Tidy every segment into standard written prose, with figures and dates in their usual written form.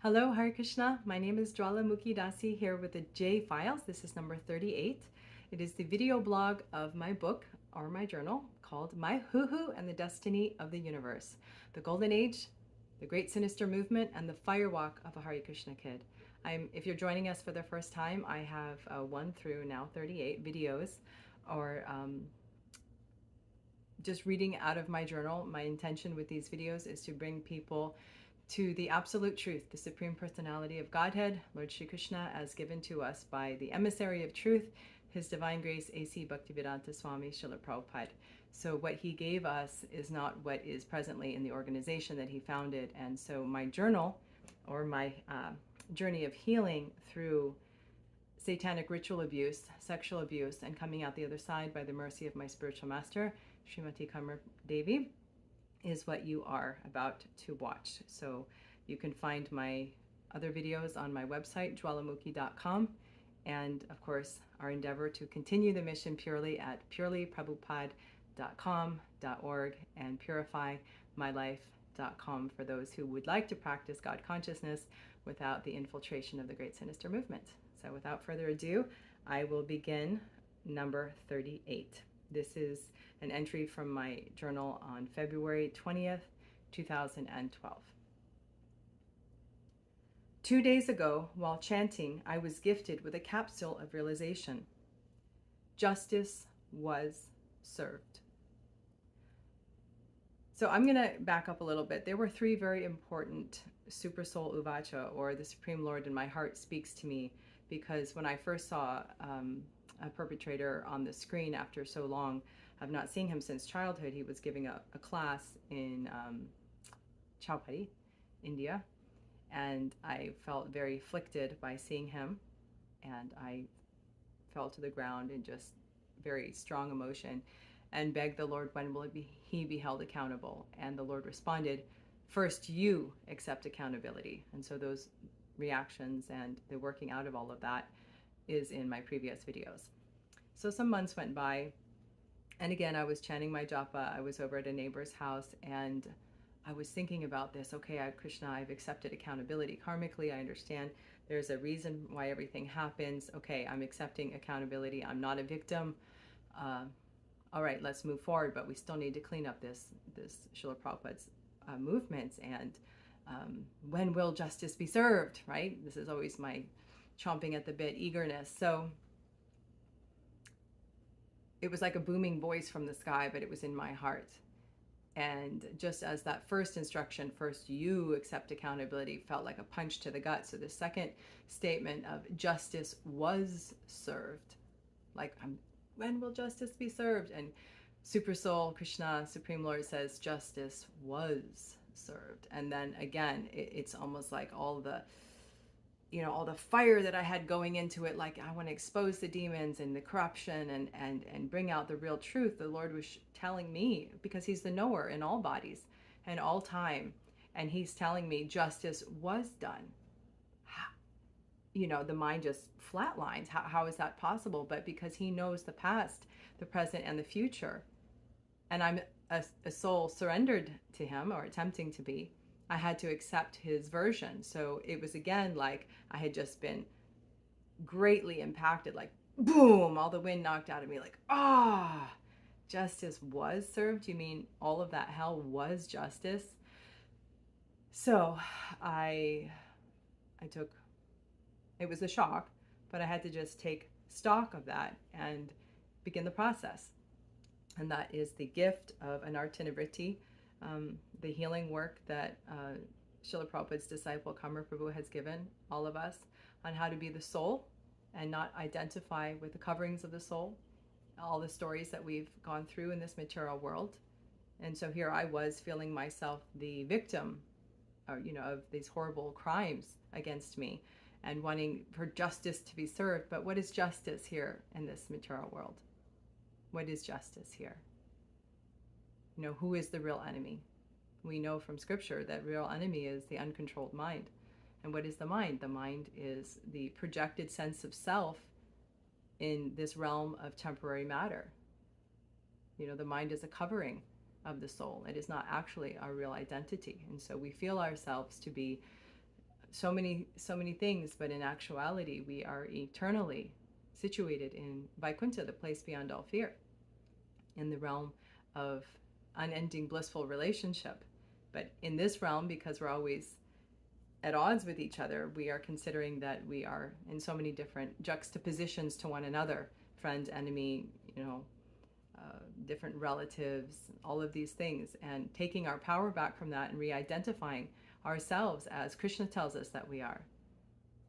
Hello, Hare Krishna. My name is Jwalamukhi Dasi here with the J Files. This is number 38. It is the video blog of my book or my journal called My Hoo-Hoo and the Destiny of the Universe, the Golden Age, the Great Sinister Movement, and the Firewalk of a Hare Krishna Kid. If you're joining us for the first time, I have 1 through now 38 videos or just reading out of my journal. My intention with these videos is to bring people to the absolute truth, the Supreme Personality of Godhead, Lord Shri Krishna, as given to us by the emissary of truth, His Divine Grace, A.C. Bhaktivedanta Swami Srila Prabhupada. So what he gave us is not what is presently in the organization that he founded. And so my journal, or my journey of healing through satanic ritual abuse, sexual abuse, and coming out the other side by the mercy of my spiritual master, Srimati Kamar Devi, is what you are about to watch. So you can find my other videos on my website, jwalamukhi.com, and of course our endeavor to continue the mission purely at purelyprabhupada.com.org and purifymylife.com for those who would like to practice God consciousness without the infiltration of the Great Sinister Movement. So without further ado, I will begin number 38. This is an entry from my journal on February 20th, 2012. 2 days ago, while chanting, I was gifted with a capsule of realization. Justice was served. So I'm going to back up a little bit. There were 3 very important Super Soul Uvacha, or the Supreme Lord in my heart speaks to me, because when I first saw a perpetrator on the screen after so long of not seeing him since childhood, he was giving a class in Chowpatty, India, and I felt very afflicted by seeing him, and I fell to the ground in just very strong emotion and begged the Lord, when will he be held accountable? And the Lord responded, first you accept accountability. And so those reactions and the working out of all of that is in my previous videos. So some months went by, and again I was chanting my japa. I was over at a neighbor's house, and I was thinking about this. Okay, Krishna, I've accepted accountability karmically. I understand there's a reason why everything happens. Okay, I'm accepting accountability. I'm not a victim. All right, let's move forward, but we still need to clean up this Srila Prabhupada's movements, and when will justice be served, right? This is always my chomping at the bit eagerness. So it was like a booming voice from the sky, but it was in my heart. And just as that first instruction, first you accept accountability, felt like a punch to the gut. So the second statement of justice was served, like, when will justice be served? And Super Soul Krishna, Supreme Lord, says justice was served. And then again, it's almost like all the fire that I had going into it, like I want to expose the demons and the corruption and bring out the real truth. The Lord was telling me, because he's the knower in all bodies and all time, and he's telling me justice was done. The mind just flatlines. How is that possible? But because he knows the past, the present, and the future, and I'm a soul surrendered to him, or attempting to be, I had to accept his version. So it was again like I had just been greatly impacted, like boom, all the wind knocked out of me, like, justice was served. You mean all of that hell was justice? So I took, it was a shock, but I had to just take stock of that and begin the process. And that is the gift of Anartha Nivritti, the healing work that Srila Prabhupada's disciple Kamar Prabhu has given all of us on how to be the soul and not identify with the coverings of the soul, all the stories that we've gone through in this material world. And so here I was feeling myself the victim, of these horrible crimes against me, and wanting for justice to be served. But what is justice here in this material world? What is justice here? Who is the real enemy? We know from scripture that real enemy is the uncontrolled mind. And what is the mind? The mind is the projected sense of self in this realm of temporary matter. The mind is a covering of the soul. It is not actually our real identity. And so we feel ourselves to be so many things, but in actuality, we are eternally situated in Vaikuntha, the place beyond all fear, in the realm of unending blissful relationship. But in this realm, because we're always at odds with each other, we are considering that we are in so many different juxtapositions to one another, friend, enemy, different relatives, all of these things, and taking our power back from that and re-identifying ourselves as Krishna tells us that we are.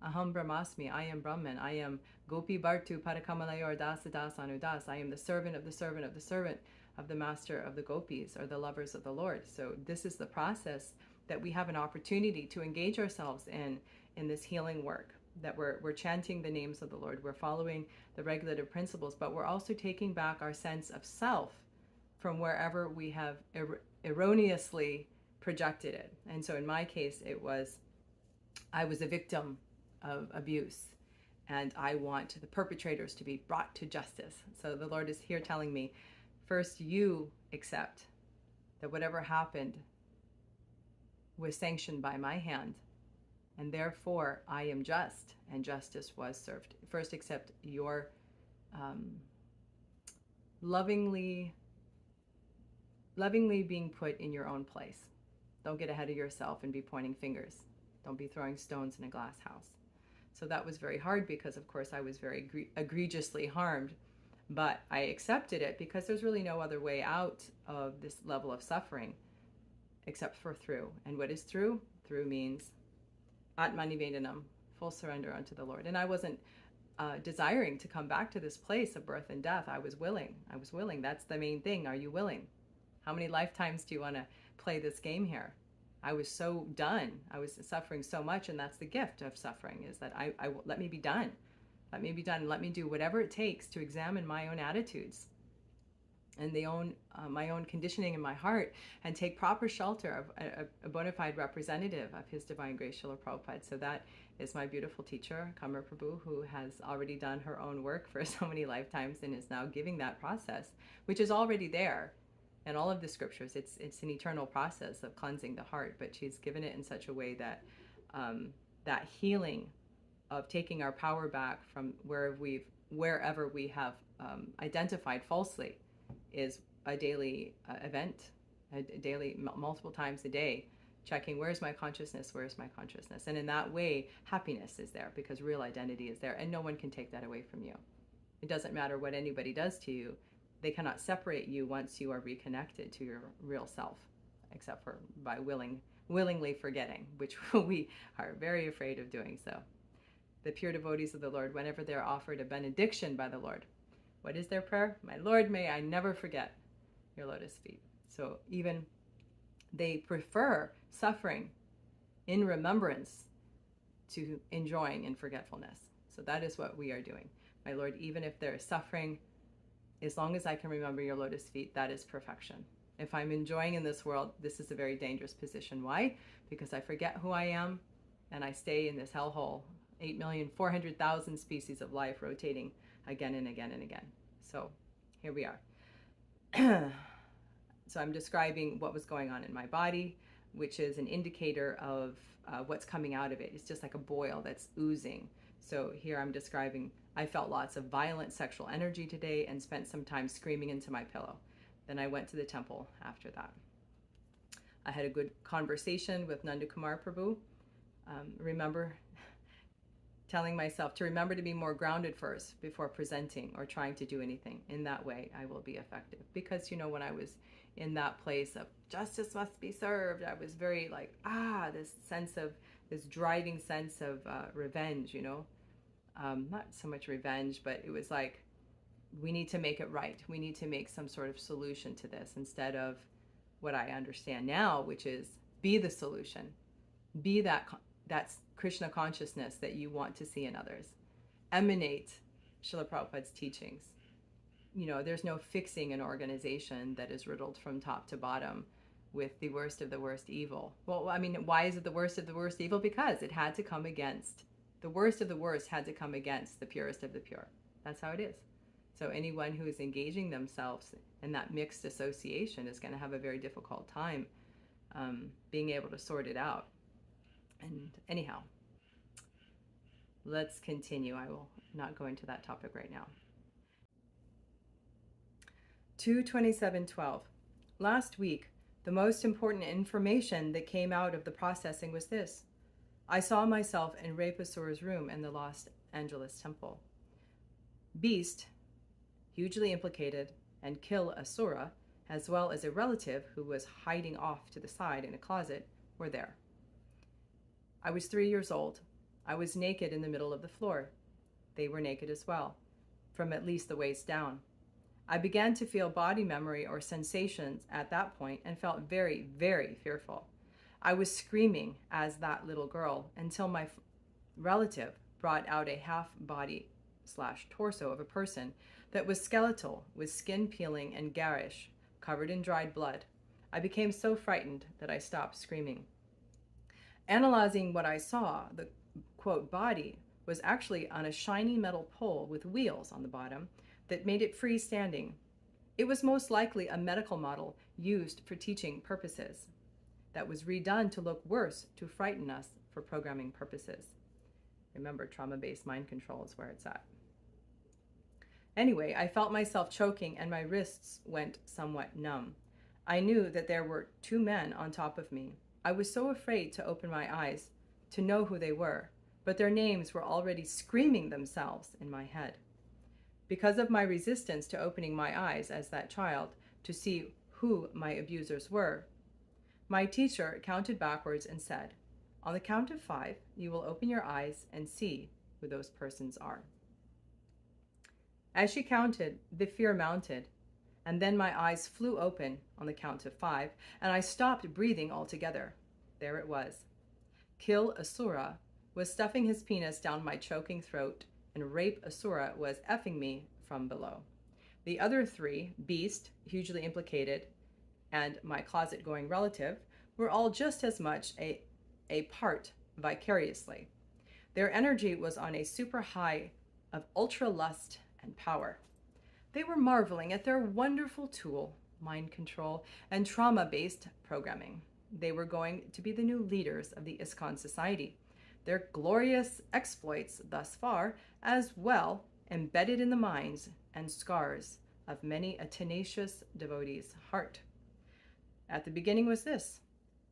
Aham Brahmasmi, I am Brahman, I am Gopi Bhartu Parakamalayor Dasa Das Anudas, I am the servant of the servant of the servant of the master of the gopis, or the lovers of the Lord. So this is the process that we have an opportunity to engage ourselves in this healing work, that we're chanting the names of the Lord, we're following the regulative principles, but we're also taking back our sense of self from wherever we have erroneously projected it. And so in my case, I was a victim of abuse, and I want the perpetrators to be brought to justice. So the Lord is here telling me, first you accept that whatever happened was sanctioned by my hand, and therefore I am just, and justice was served. First accept your lovingly being put in your own place. Don't get ahead of yourself and be pointing fingers. Don't be throwing stones in a glass house. So that was very hard, because of course I was very egregiously harmed, but I accepted it because there's really no other way out of this level of suffering except for through. And what is through? Through means Atmanivedanam, full surrender unto the Lord. And I wasn't desiring to come back to this place of birth and death. I was willing. That's the main thing. Are you willing? How many lifetimes do you want to play this game here? I was so done. I was suffering so much, and that's the gift of suffering, is that I let me be done. Let me be done. Let me do whatever it takes to examine my own attitudes and my own conditioning in my heart, and take proper shelter of a bona fide representative of His Divine Grace Srila Prabhupada. So that is my beautiful teacher, Kamar Prabhu, who has already done her own work for so many lifetimes and is now giving that process, which is already there in all of the scriptures. It's an eternal process of cleansing the heart, but she's given it in such a way that that healing of taking our power back from wherever we have identified falsely is a daily event, a daily, multiple times a day, checking where's my consciousness, and in that way happiness is there, because real identity is there, and no one can take that away from you. It doesn't matter what anybody does to you. They cannot separate you once you are reconnected to your real self, except for by willingly forgetting, which we are very afraid of doing so. The pure devotees of the Lord, whenever they're offered a benediction by the Lord, what is their prayer? My Lord, may I never forget your lotus feet. So even they prefer suffering in remembrance to enjoying in forgetfulness. So that is what we are doing. My Lord, even if there is suffering, as long as I can remember your lotus feet, that is perfection. If I'm enjoying in this world, this is a very dangerous position. Why? Because I forget who I am, and I stay in this hellhole, 8,400,000 species of life rotating again and again and again. So here we are. So I'm describing what was going on in my body, which is an indicator of what's coming out of it. It's just like a boil that's oozing. So here I'm describing, I felt lots of violent sexual energy today and spent some time screaming into my pillow. Then I went to the temple after that. I had a good conversation with Nanda Kumar Prabhu. Remember telling myself to remember to be more grounded first before presenting or trying to do anything. In that way, I will be effective. Because, when I was in that place of justice must be served, I was very like, this driving sense of revenge, not so much revenge, but it was like, we need to make it right. We need to make some sort of solution to this, instead of what I understand now, which is be the solution. Be that's Krishna consciousness that you want to see in others. Emanate Srila Prabhupada's teachings. There's no fixing an organization that is riddled from top to bottom with the worst of the worst evil. Well, I mean, why is it the worst of the worst evil? Because it had to come against, the worst of the worst had to come against the purest of the pure. That's how it is. So anyone who is engaging themselves in that mixed association is going to have a very difficult time being able to sort it out. And anyhow, Let's continue. I will not go into that topic right now. 22712. Last week, the most important information that came out of the processing was this. I saw myself in Repasura's room in the Los Angeles temple. Beast, hugely implicated, and Kill Asura, as well as a relative who was hiding off to the side in a closet, were there. I was 3 years old. I was naked in the middle of the floor. They were naked as well, from at least the waist down. I began to feel body memory or sensations at that point and felt very, very fearful. I was screaming as that little girl until my relative brought out a half body / torso of a person that was skeletal with skin peeling and garish, covered in dried blood. I became so frightened that I stopped screaming. Analyzing what I saw, the quote body was actually on a shiny metal pole with wheels on the bottom that made it freestanding. It was most likely a medical model used for teaching purposes that was redone to look worse to frighten us for programming purposes. Remember, trauma-based mind control is where it's at. Anyway, I felt myself choking and my wrists went somewhat numb. I knew that there were 2 men on top of me. I was so afraid to open my eyes to know who they were, but their names were already screaming themselves in my head. Because of my resistance to opening my eyes as that child to see who my abusers were, my teacher counted backwards and said, on the count of 5, you will open your eyes and see who those persons are. As she counted, the fear mounted, and then my eyes flew open on the count of 5, and I stopped breathing altogether. There it was. Kill Asura was stuffing his penis down my choking throat, and Rape Asura was effing me from below. The other 3, Beast, hugely implicated, and my closet-going relative, were all just as much a part vicariously. Their energy was on a super high of ultra lust and power. They were marveling at their wonderful tool, mind control, and trauma-based programming. They were going to be the new leaders of the ISKCON society. Their glorious exploits thus far, as well, embedded in the minds and scars of many a tenacious devotee's heart. At the beginning was this,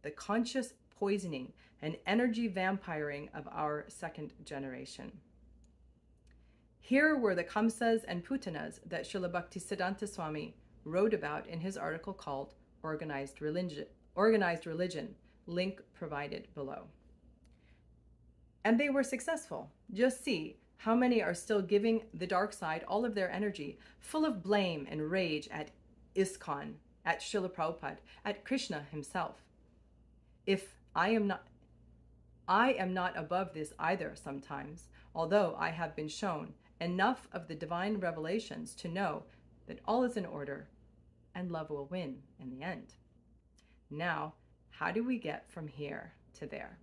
the conscious poisoning and energy vampiring of our second generation. Here were the Kamsas and Putanas that Srila Bhaktisiddhanta Swami wrote about in his article called Organized Religion, link provided below. And they were successful. Just see how many are still giving the dark side all of their energy, full of blame and rage at ISKCON, at Srila Prabhupada, at Krishna himself. If I am not above this either sometimes, although I have been shown enough of the divine revelations to know that all is in order and love will win in the end. Now, how do we get from here to there?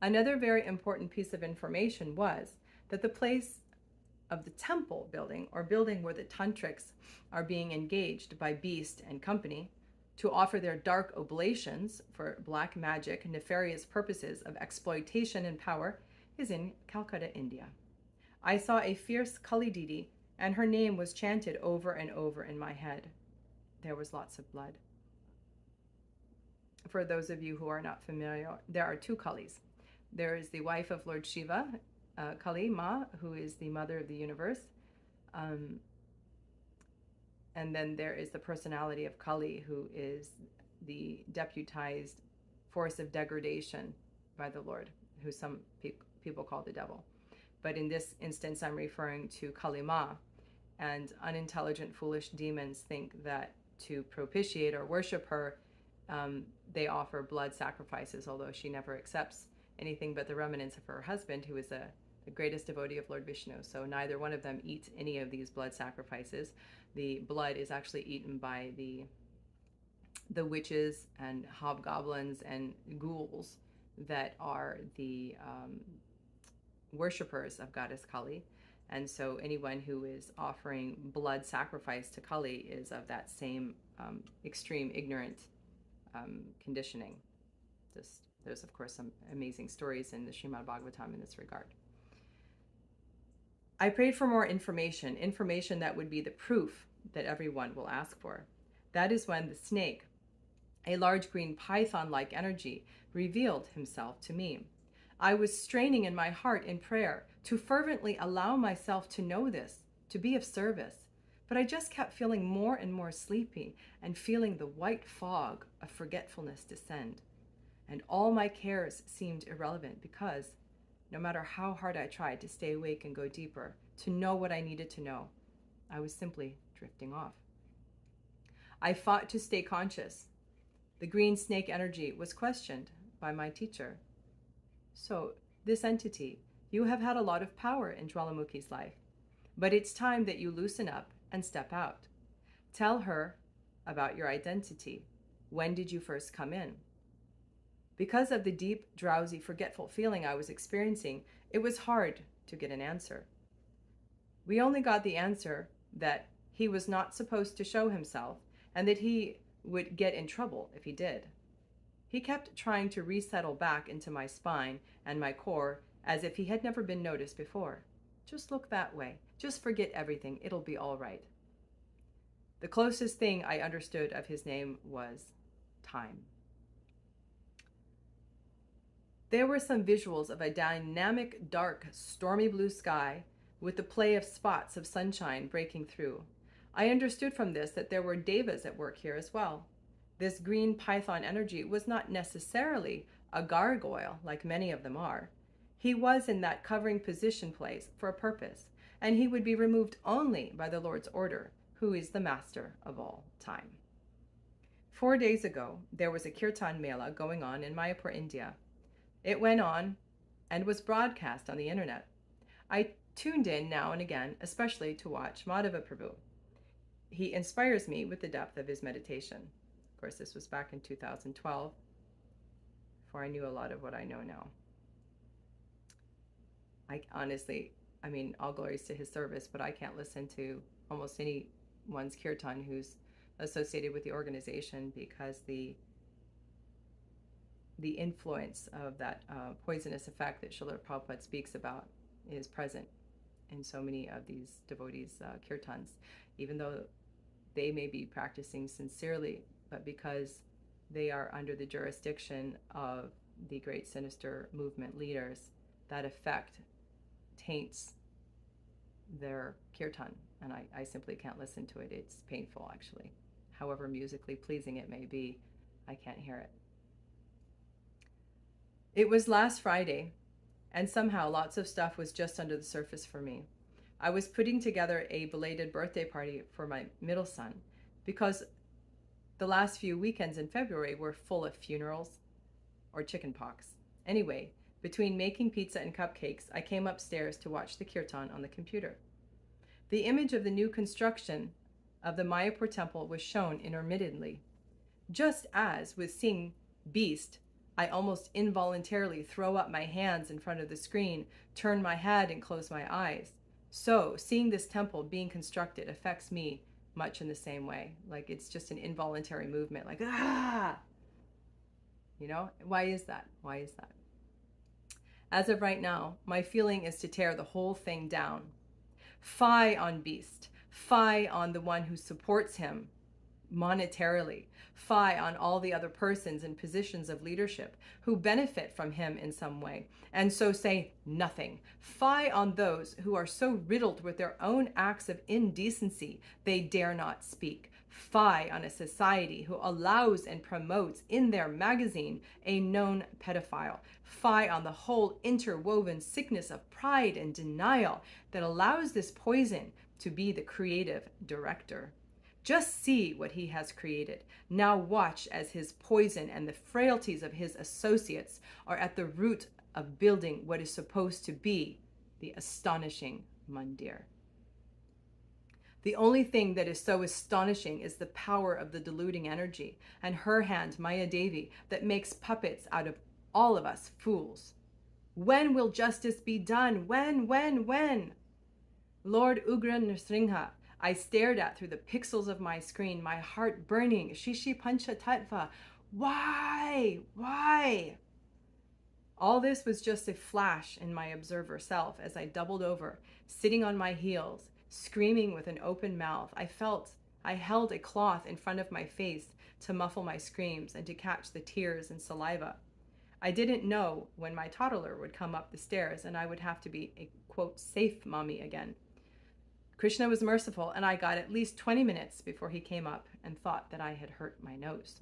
Another very important piece of information was that the place of the temple building, or building where the tantrics are being engaged by Beast and company to offer their dark oblations for black magic, nefarious purposes of exploitation and power, is in Calcutta, India. I saw a fierce Kali Didi, and her name was chanted over and over in my head. There was lots of blood. For those of you who are not familiar, there are 2 Kalis. There is the wife of Lord Shiva, Kali Ma, who is the mother of the universe. And then there is the personality of Kali, who is the deputized force of degradation by the Lord, who some people call the devil. But in this instance, I'm referring to Kali Ma. And unintelligent, foolish demons think that to propitiate or worship her, they offer blood sacrifices, although she never accepts anything but the remnants of her husband, who is the greatest devotee of Lord Vishnu. So neither one of them eats any of these blood sacrifices. The blood is actually eaten by the witches and hobgoblins and ghouls that are the worshippers of Goddess Kali. And so anyone who is offering blood sacrifice to Kali is of that same extreme ignorant conditioning. There's of course some amazing stories in the Srimad Bhagavatam in this regard. I prayed for more information that would be the proof that everyone will ask for. That is when the snake, a large green python-like energy, revealed himself to me. I was straining in my heart in prayer to fervently allow myself to know this, to be of service. But I just kept feeling more and more sleepy and feeling the white fog of forgetfulness descend. And all my cares seemed irrelevant because, no matter how hard I tried to stay awake and go deeper, to know what I needed to know, I was simply drifting off. I fought to stay conscious. The green snake energy was questioned by my teacher. So, this entity, you have had a lot of power in Jwalamukhi's life, but it's time that you loosen up and step out. Tell her about your identity. When did you first come in? Because of the deep, drowsy, forgetful feeling I was experiencing, it was hard to get an answer. We only got the answer that he was not supposed to show himself and that he would get in trouble if he did. He kept trying to resettle back into my spine and my core as if he had never been noticed before. Just look that way. Just forget everything. It'll be all right. The closest thing I understood of his name was time. There were some visuals of a dynamic, dark, stormy blue sky with the play of spots of sunshine breaking through. I understood from this that there were devas at work here as well. This green python energy was not necessarily a gargoyle like many of them are. He was in that covering position place for a purpose, and he would be removed only by the Lord's order, who is the master of all time. 4 days ago, there was a Kirtan Mela going on in Mayapur, India. It went on and was broadcast on the internet. I tuned in now and again, especially to watch Madhava Prabhu. He inspires me with the depth of his meditation. Of course, this was back in 2012, before I knew a lot of what I know now. All glories to his service, but I can't listen to almost anyone's kirtan who's associated with the organization because the influence of that poisonous effect that Srila Prabhupada speaks about is present in so many of these devotees' kirtans, even though they may be practicing sincerely, but because they are under the jurisdiction of the great sinister movement leaders, that effect taints their kirtan, and I simply can't listen to it. It's painful, actually. However musically pleasing it may be, I can't hear it. It was last Friday, and somehow lots of stuff was just under the surface for me. I was putting together a belated birthday party for my middle son because the last few weekends in February were full of funerals or chickenpox. Anyway, between making pizza and cupcakes, I came upstairs to watch the kirtan on the computer. The image of the new construction of the Mayapur temple was shown intermittently. Just as with seeing Beast, I almost involuntarily throw up my hands in front of the screen, turn my head, and close my eyes. So, seeing this temple being constructed affects me much in the same way. Like, it's just an involuntary movement, like, ah! You know? Why is that? Why is that? As of right now, my feeling is to tear the whole thing down. Fie on Beast. Fie on the one who supports him monetarily. Fie on all the other persons in positions of leadership who benefit from him in some way, and so say nothing. Fie on those who are so riddled with their own acts of indecency they dare not speak. Fie on a society who allows and promotes in their magazine a known pedophile. Fie on the whole interwoven sickness of pride and denial that allows this poison to be the creative director. Just see what he has created. Now watch as his poison and the frailties of his associates are at the root of building what is supposed to be the astonishing mandir. The only thing that is so astonishing is the power of the deluding energy and her hand, Maya Devi, that makes puppets out of all of us fools. When will justice be done? When? Lord Ugra Nrsimha, I stared at through the pixels of my screen, my heart burning. Shishi Pancha Tattva. Why? All this was just a flash in my observer self as I doubled over, sitting on my heels, screaming with an open mouth. I held a cloth in front of my face to muffle my screams and to catch the tears and saliva. I didn't know when my toddler would come up the stairs and I would have to be a, quote, safe mommy again. Krishna was merciful, and I got at least 20 minutes before he came up and thought that I had hurt my nose.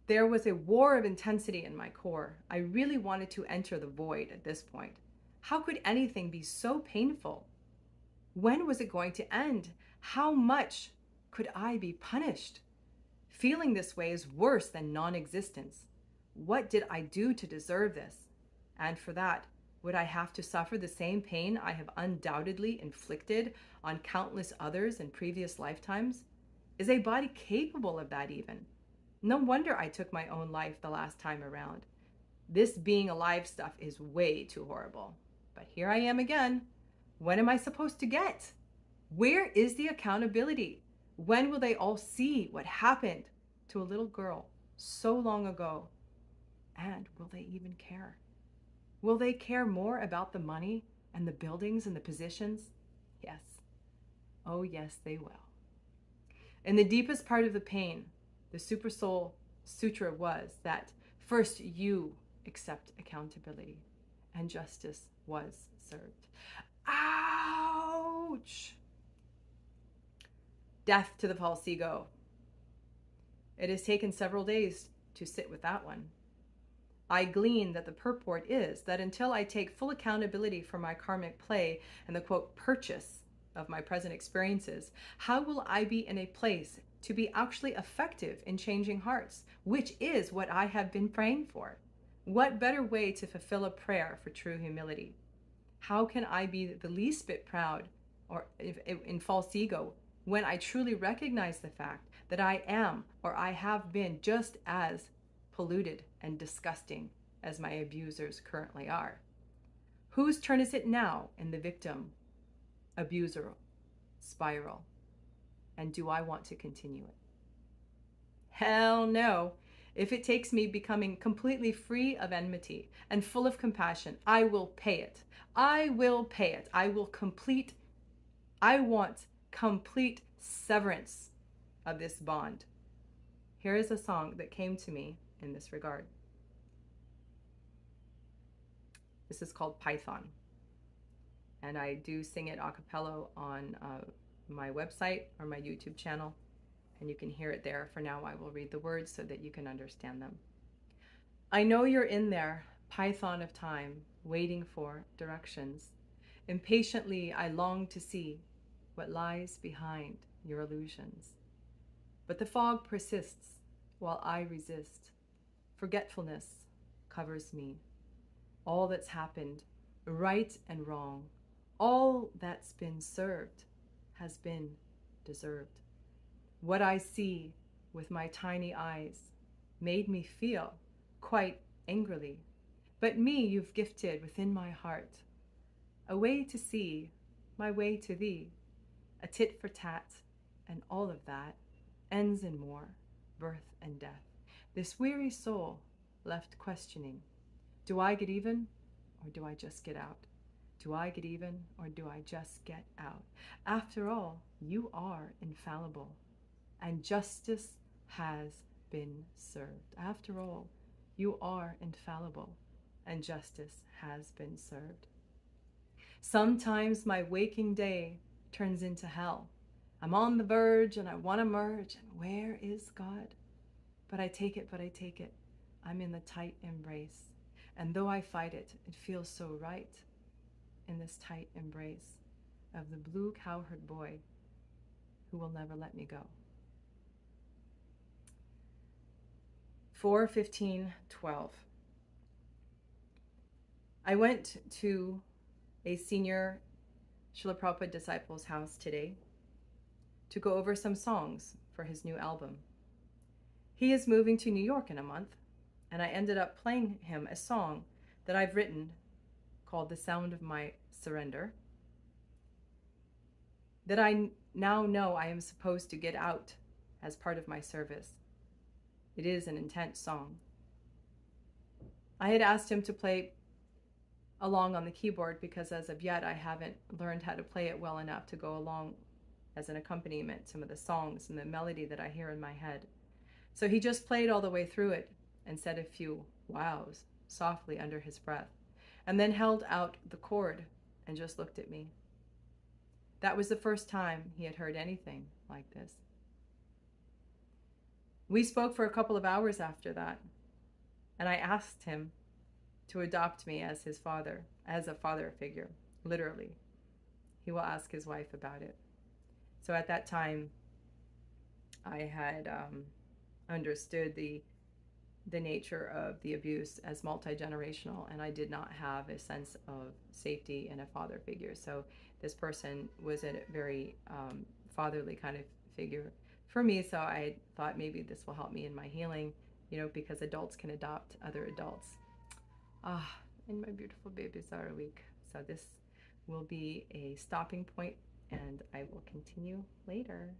There was a war of intensity in my core. I really wanted to enter the void at this point. How could anything be so painful? When was it going to end? How much could I be punished? Feeling this way is worse than non-existence. What did I do to deserve this? And for that, would I have to suffer the same pain I have undoubtedly inflicted on countless others in previous lifetimes? Is a body capable of that even? No wonder I took my own life the last time around. This being alive stuff is way too horrible. But here I am again. When am I supposed to get? Where is the accountability? When will they all see what happened to a little girl so long ago? And will they even care? Will they care more about the money and the buildings and the positions? Yes. Oh, yes, they will. In the deepest part of the pain, the Super Soul Sutra was that first you accept accountability, and justice was served. Ouch! Death to the false ego. It has taken several days to sit with that one. I glean that the purport is that until I take full accountability for my karmic play and the, quote, purchase of my present experiences, how will I be in a place to be actually effective in changing hearts, which is what I have been praying for? What better way to fulfill a prayer for true humility? How can I be the least bit proud or in false ego when I truly recognize the fact that I am or I have been just as polluted and disgusting as my abusers currently are? Whose turn is it now in the victim abuser spiral? And do I want to continue it? Hell no. If it takes me becoming completely free of enmity and full of compassion, I will pay it. I will pay it. I want complete severance of this bond. Here is a song that came to me in this regard. This is called Python, and I do sing it a cappella on my website or my YouTube channel, and you can hear it there. For now, I will read the words so that you can understand them. I know you're in there, Python of time, waiting for directions. Impatiently, I long to see what lies behind your illusions. But the fog persists while I resist. Forgetfulness covers me. All that's happened, right and wrong, all that's been served has been deserved. What I see with my tiny eyes made me feel quite angrily. But me you've gifted within my heart, a way to see my way to thee, a tit for tat, and all of that ends in more, birth and death. This weary soul left questioning, do I get even or do I just get out? Do I get even or do I just get out? After all, you are infallible and justice has been served. After all, you are infallible and justice has been served. Sometimes my waking day turns into hell. I'm on the verge and I want to merge, and where is God? But I take it. I'm in the tight embrace. And though I fight it, it feels so right in this tight embrace of the blue cowherd boy who will never let me go. 4/15/12. I went to a senior Srila Prabhupada disciple's house today to go over some songs for his new album. He is moving to New York in a month, and I ended up playing him a song that I've written called The Sound of My Surrender, that I now know I am supposed to get out as part of my service. It is an intense song. I had asked him to play along on the keyboard because as of yet I haven't learned how to play it well enough to go along as an accompaniment to some of the songs and the melody that I hear in my head. So he just played all the way through it and said a few wows softly under his breath, and then held out the chord and just looked at me. That was the first time he had heard anything like this. We spoke for a couple of hours after that, and I asked him to adopt me as his father, as a father figure, literally. He will ask his wife about it. So at that time, I had understood the nature of the abuse as multi-generational, and I did not have a sense of safety in a father figure. So this person was a very fatherly kind of figure for me. So I thought maybe this will help me in my healing, because adults can adopt other adults. And my beautiful babies are weak. So this will be a stopping point, and I will continue later.